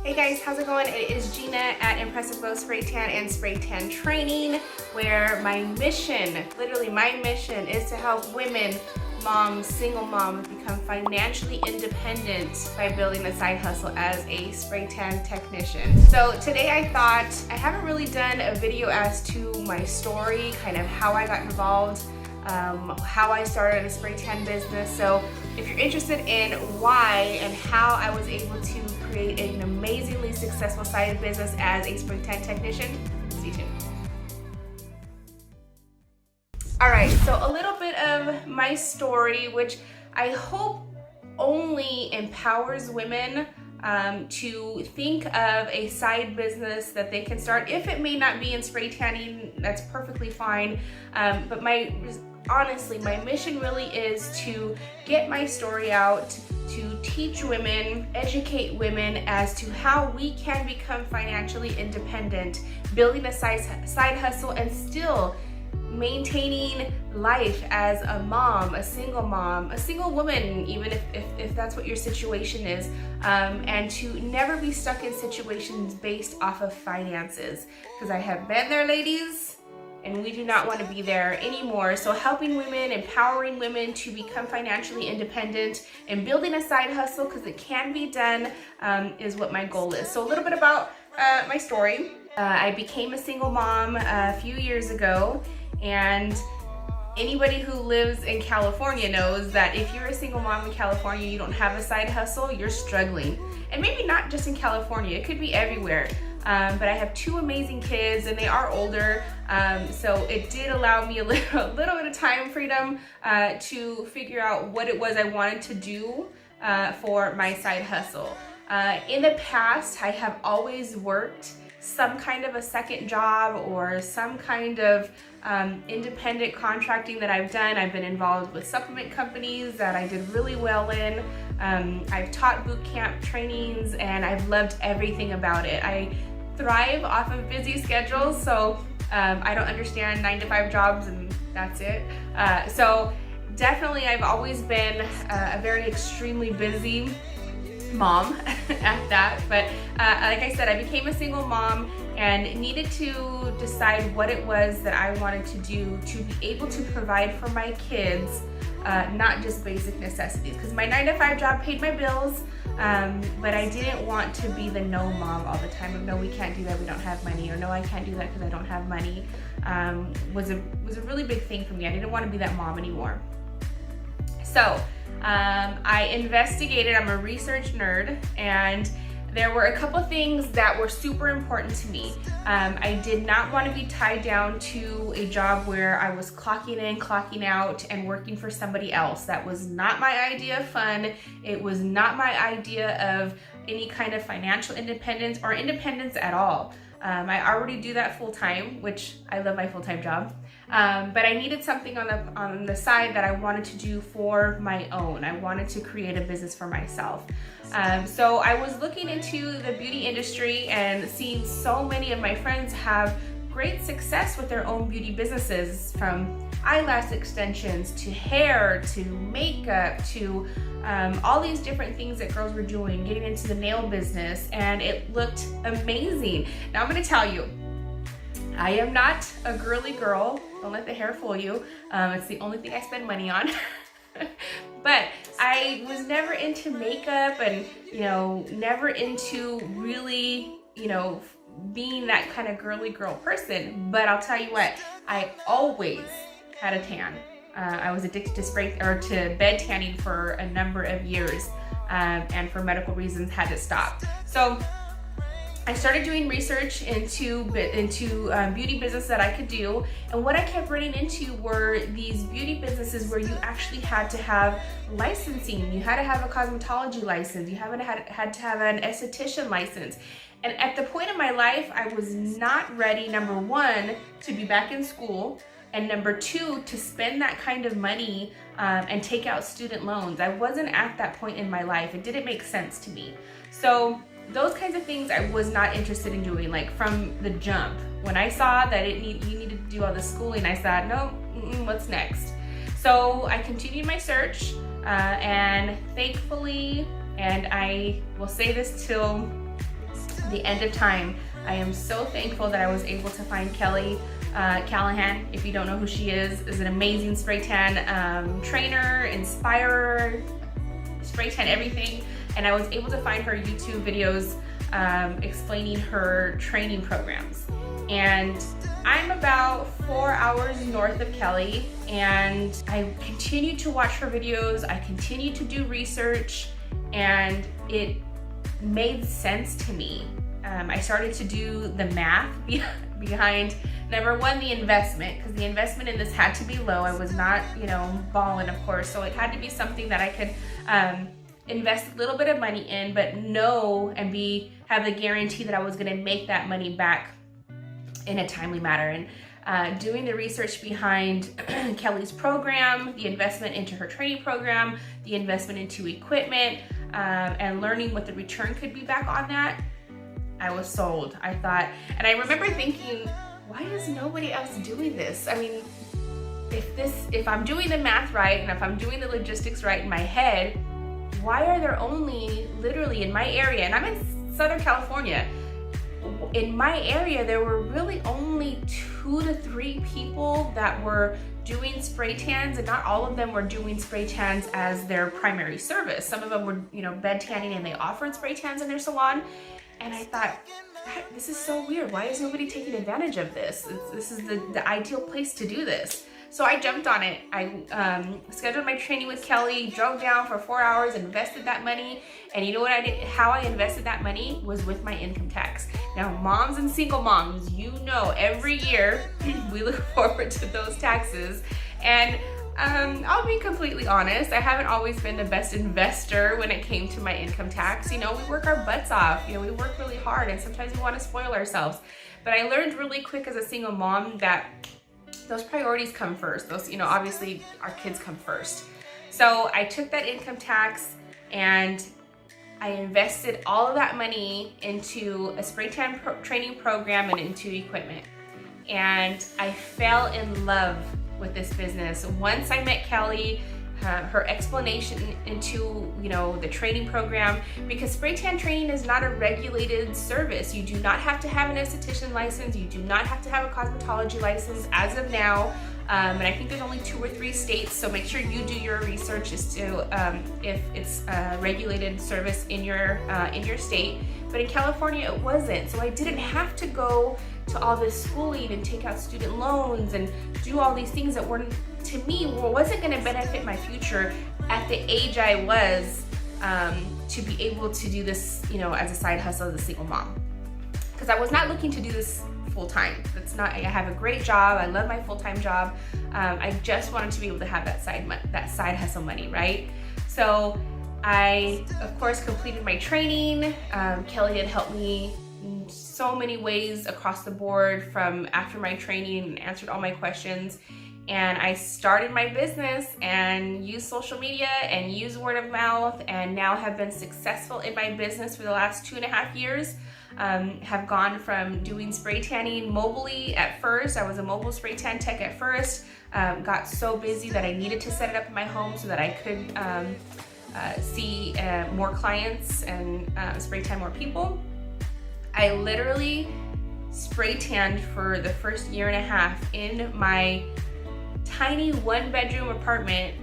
Hey guys, how's it going? It is Gina at Impressive Glow Spray Tan and Spray Tan Training, where my mission, literally my mission, is to help women, moms, single moms become financially independent by building a side hustle as a spray tan technician. So today I thought, I haven't really done a video as to my story, kind of how I got involved, how I started a spray tan business. So if you're interested in why and how I was able to create an amazingly successful side business as a spray tan technician, stay tuned. All right, so a little bit of my story, which I hope only empowers women to think of a side business that they can start. If it may not be in spray tanning, that's perfectly fine. But honestly, my mission really is to get my story out, to teach women, educate women as to how we can become financially independent, building a side hustle and still maintaining life as a mom, a single woman, even if that's what your situation is, and to never be stuck in situations based off of finances, because I have been there, ladies, and we do not want to be there anymore. So helping women, empowering women to become financially independent and building a side hustle, because it can be done, is what my goal is. So a little bit about my story. I became a single mom a few years ago, and anybody who lives in California knows that if you're a single mom in California, you don't have a side hustle, you're struggling. And maybe not just in California, it could be everywhere. But I have two amazing kids and they are older, so it did allow me a little bit of time freedom to figure out what it was I wanted to do for my side hustle. In the past, I have always worked some kind of a second job or some kind of independent contracting that I've done. I've been involved with supplement companies that I did really well in. I've taught boot camp trainings and I've loved everything about it. I thrive off of busy schedules, so I don't understand 9-to-5 jobs and that's it. So definitely I've always been a very extremely busy mom at that, but like I said, I became a single mom and needed to decide what it was that I wanted to do to be able to provide for my kids, not just basic necessities, because my 9-to-5 job paid my bills, but I didn't want to be the no mom all the time of no, we can't do that, we don't have money, or no, I can't do that because I don't have money. Was a really big thing for me. I didn't want to be that mom anymore. So I investigated. I'm a research nerd, and there were a couple things that were super important to me. I did not want to be tied down to a job where I was clocking in, clocking out, and working for somebody else. That was not my idea of fun. It was not my idea of any kind of financial independence or independence at all. I already do that full time, which I love my full-time job. But I needed something on the side that I wanted to do for my own. I wanted to create a business for myself. So I was looking into the beauty industry and seeing so many of my friends have great success with their own beauty businesses, from eyelash extensions to hair to makeup to all these different things that girls were doing, getting into the nail business, and it looked amazing. Now I'm going to tell you, I am not a girly girl. Don't let the hair fool you. It's the only thing I spend money on. But I was never into makeup and, never into really, being that kind of girly girl person. But I'll tell you what, I always had a tan. I was addicted to bed tanning for a number of years, and for medical reasons had to stop. So I started doing research into beauty business that I could do, and what I kept running into were these beauty businesses where you actually had to have licensing. You had to have a cosmetology license. You had to have an esthetician license. And at the point in my life, I was not ready, number one, to be back in school, and number two, to spend that kind of money and take out student loans. I wasn't at that point in my life. It didn't make sense to me. So those kinds of things I was not interested in doing, like from the jump. When I saw that you needed to do all the schooling, I thought, no, what's next? So I continued my search, and thankfully, and I will say this till the end of time, I am so thankful that I was able to find Kelly Callahan. If you don't know who she is an amazing spray tan trainer, inspirer, spray tan everything. And I was able to find her YouTube videos explaining her training programs. And I'm about 4 hours north of Kelly, and I continue to watch her videos. I continue to do research, and it made sense to me. I started to do the math behind, number one, the investment, because the investment in this had to be low. I was not, balling, of course, so it had to be something that I could invest a little bit of money in, but know and have the guarantee that I was going to make that money back in a timely manner. And doing the research behind Kelly's program, the investment into her training program, the investment into equipment, and learning what the return could be back on that, I was sold. I thought, and I remember thinking, why is nobody else doing this? I mean, if I'm doing the math right, and if I'm doing the logistics right in my head, why are there only, literally in my area, and I'm in Southern California, in my area, there were really only 2 to 3 people that were doing spray tans, and not all of them were doing spray tans as their primary service. Some of them were, bed tanning, and they offered spray tans in their salon. And I thought, this is so weird. Why is nobody taking advantage of this? This is the ideal place to do this. So I jumped on it. I scheduled my training with Kelly, drove down for 4 hours, invested that money. And you know what I did? How I invested that money was with my income tax. Now, moms and single moms, every year we look forward to those taxes. And I'll be completely honest, I haven't always been the best investor when it came to my income tax. We work our butts off. We work really hard, and sometimes we want to spoil ourselves. But I learned really quick as a single mom that those priorities come first. Those, obviously our kids come first. So I took that income tax and I invested all of that money into a spray tan training program and into equipment. And I fell in love with this business. Once I met Kelly, her explanation into the training program, because spray tan training is not a regulated service. You do not have to have an esthetician license. You do not have to have a cosmetology license as of now. And I think there's only 2 or 3 states, so make sure you do your research as to if it's a regulated service in your state. But in California, it wasn't. So I didn't have to go to all this schooling and take out student loans and do all these things that wasn't going to benefit my future at the age I was to be able to do this, as a side hustle as a single mom. Because I was not looking to do this full time. I have a great job. I love my full-time job. I just wanted to be able to have that side hustle money, right? So I, of course, completed my training. Kelly had helped me in so many ways across the board from after my training and answered all my questions. And I started my business and used social media and used word of mouth, and now have been successful in my business for the last 2.5 years. Have gone from doing spray tanning mobilely at first. I was a mobile spray tan tech at first. Got so busy that I needed to set it up in my home so that I could see more clients and spray tan more people. I literally spray tanned for the first 1.5 years in my tiny 1-bedroom apartment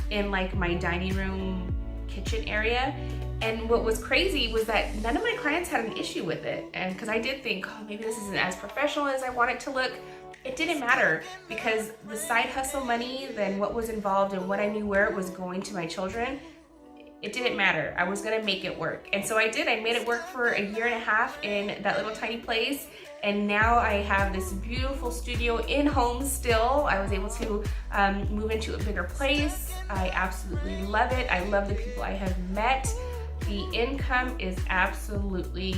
in my dining room kitchen area. And what was crazy was that none of my clients had an issue with it. And because I did think, maybe this isn't as professional as I want it to look. It didn't matter, because the side hustle money, then what was involved and what I knew where it was going to my children, it didn't matter. I was gonna make it work. And so I did. I made it work for 1.5 years in that little tiny place. And now I have this beautiful studio in home still. I was able to move into a bigger place. I absolutely love it. I love the people I have met. The income is absolutely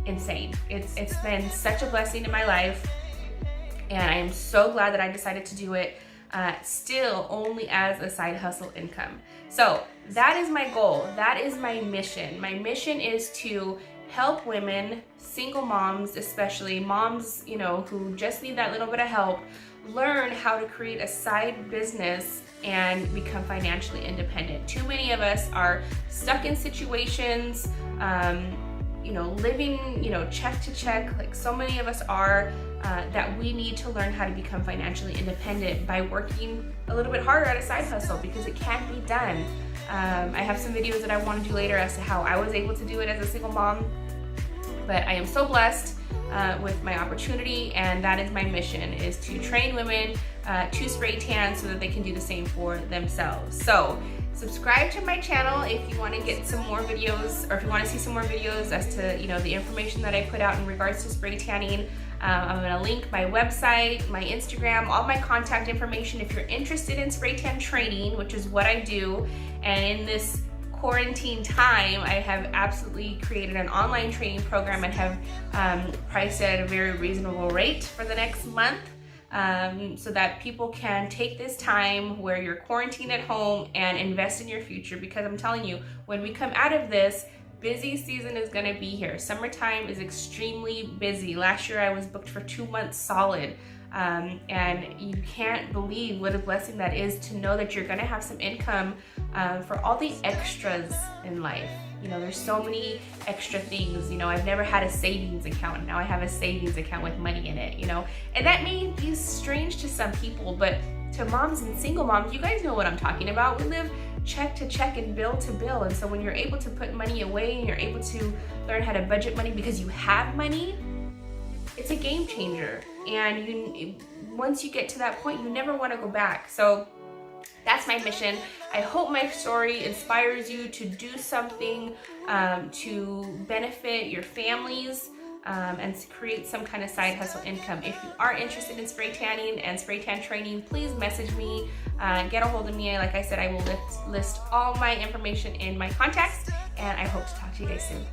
insane. It's been such a blessing in my life, and I am so glad that I decided to do it still only as a side hustle income. So that is my goal. That is my mission. My mission is to help women, single moms, especially moms, who just need that little bit of help, learn how to create a side business and become financially independent. Too many of us are stuck in situations, living, check to check, like so many of us are, that we need to learn how to become financially independent by working a little bit harder at a side hustle, because it can be done. I have some videos that I want to do later as to how I was able to do it as a single mom, but I am so blessed with my opportunity, and that is my mission, is to train women to spray tan so that they can do the same for themselves. So subscribe to my channel if you want to get some more videos, or if you want to see some more videos as to the information that I put out in regards to spray tanning. I'm going to link my website, my Instagram, all my contact information if you're interested in spray tan training, which is what I do. And in this quarantine time, I have absolutely created an online training program and have priced it at a very reasonable rate for the next month, so that people can take this time where you're quarantined at home and invest in your future. Because I'm telling you, when we come out of this, busy season is going to be here. Summertime is extremely busy. Last year I was booked for 2 months solid. And you can't believe what a blessing that is to know that you're going to have some income for all the extras in life. There's so many extra things. I've never had a savings account. Now I have a savings account with money in it, and that may be strange to some people, but to moms and single moms, you guys know what I'm talking about. We live check to check and bill to bill. And so when you're able to put money away and you're able to learn how to budget money because you have money, it's a game changer. And once you get to that point, you never want to go back. So that's my mission. I hope my story inspires you to do something to benefit your families and to create some kind of side hustle income. If you are interested in spray tanning and spray tan training, please message me, get a hold of me. Like I said, I will list all my information in my contacts, and I hope to talk to you guys soon.